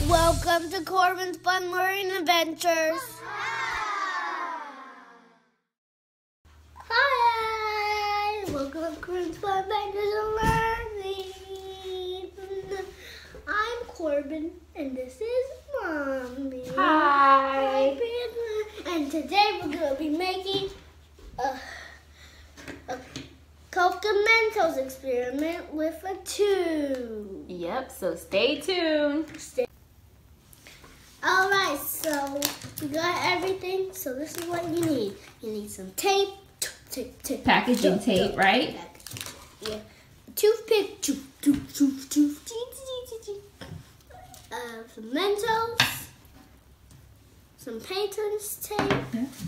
Welcome to Corban's Fun Learning Adventures. Hi, welcome to Corban's Fun Adventures and Learning. I'm Corban, and this is Mommy. Hi. And today we're going to be making a Coke and Mentos experiment with a tube. Yep, so stay tuned. Alright, so we got everything. So this is what you need. You need some tape. Packaging tape, right? Yeah. A toothpick. Some Mentos. Some painter's tape.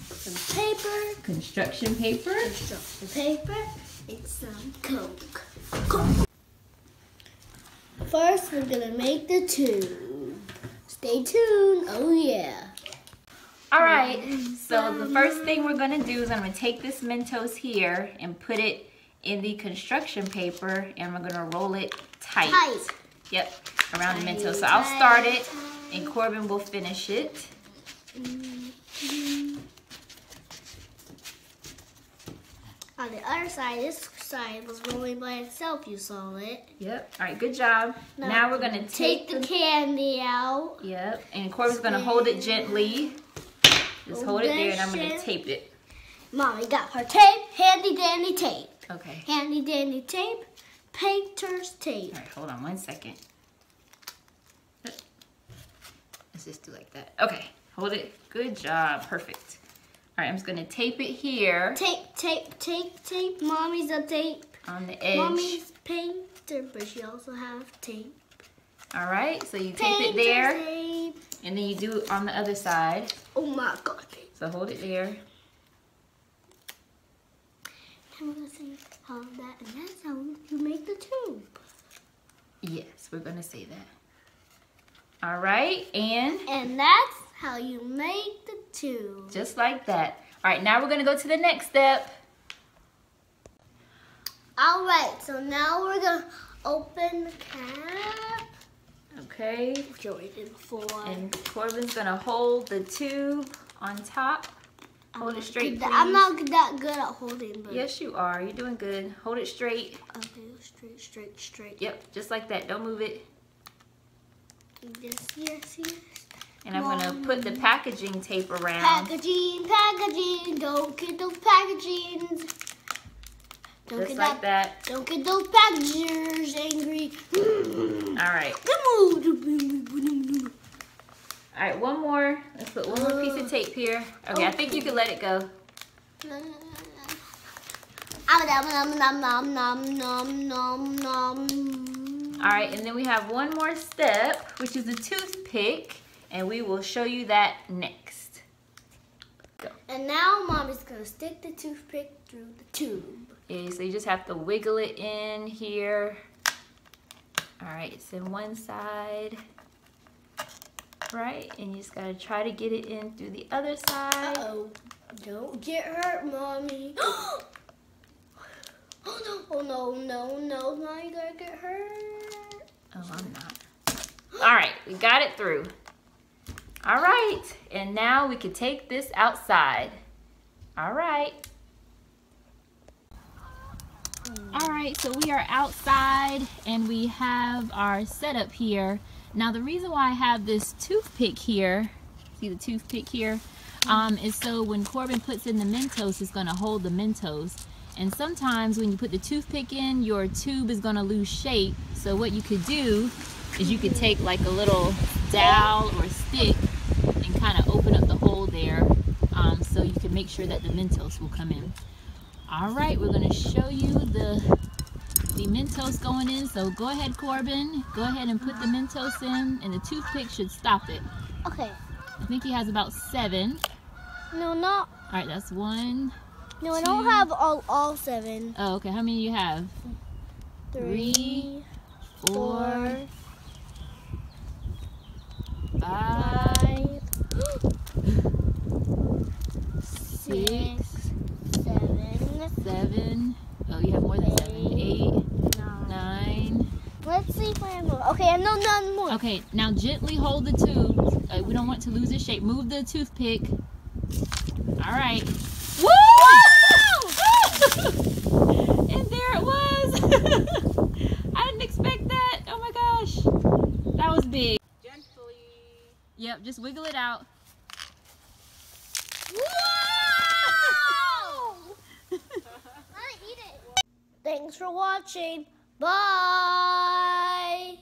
Some paper. Construction paper. Construction paper. And some Coke. First, we're going to make the tube. Stay tuned. Oh, yeah. All right, so the first thing we're going to do is I'm going to take this Mentos here and put it in the construction paper, and we're going to roll it tight. Yep, around the Mentos. So I'll start it, and Corban will finish it. On the other side, this side was rolling by itself. You saw it. Yep. All right, good job. Now we're going to take the candy out. Yep, and Corban's going to hold it gently. Just hold it there, and I'm going to tape it. Mommy got her tape, handy dandy tape. Okay. Handy dandy tape, painter's tape. All right, hold on 1 second. Let's just do like that. Okay, hold it. Good job. Perfect. All right, I'm just going to tape it here. Tape. Mommy's a tape. On the edge. Mommy's painter, but she also has tape. All right, so you tape it there. Tape. And then you do it on the other side. Oh my God. So hold it there. Now we're going to see how that, and that's how you make the tube. Yes, we're going to say that. All right, And that's how you make the tube. Just like that. All right, now we're going to go to the next step. All right, so now we're going to open the cap. Okay. And Corban's going to hold the tube on top. Hold it straight, please. I'm not that good at holding. But yes, you are. You're doing good. Hold it straight. Okay, straight. Yep, just like that. Don't move it. Yes. And I'm going to put the packaging tape around. Packaging. Don't get those packagings. Just like that. Don't get those packagers angry. All right. All right, one more. Let's put one more piece of tape here. Okay, I think you can let it go. All right, and then we have one more step, which is a toothpick, and we will show you that next. Go. And now Mommy's gonna stick the toothpick through the tube. Okay, so you just have to wiggle it in here. All right, it's in one side. Right, and you just gotta try to get it in through the other side. Uh-oh. Don't get hurt, Mommy. Oh no, now you gotta get hurt. Oh, I'm not. All right, we got it through. All right, and now we can take this outside. All right. All right, so we are outside and we have our setup here. Now the reason why I have this toothpick here, see the toothpick here, is so when Corban puts in the Mentos, it's gonna hold the Mentos. And sometimes when you put the toothpick in, your tube is gonna lose shape. So what you could do is you could take like a little dowel or stick and kind of open up the hole there, so you can make sure that the Mentos will come in. All right, we're gonna show you the Mentos going in. So go ahead, Corban. Go ahead and put the Mentos in, and the toothpick should stop it. Okay. I think he has about 7. No, not. All right, that's 1. No, 2. I don't have all 7. Oh, okay. How many do you have? 3, 4, 5, 6, 7. Oh, you have more than 7. 8, 9. Let's see if I more. Okay, no, none more. Okay, now gently hold the tube. We don't want to lose its shape. Move the toothpick. All right. Woo! And there it was. I didn't expect that. Oh my gosh. That was big. Gently. Yep, just wiggle it out. Whoa! I eat it. Thanks for watching. Bye.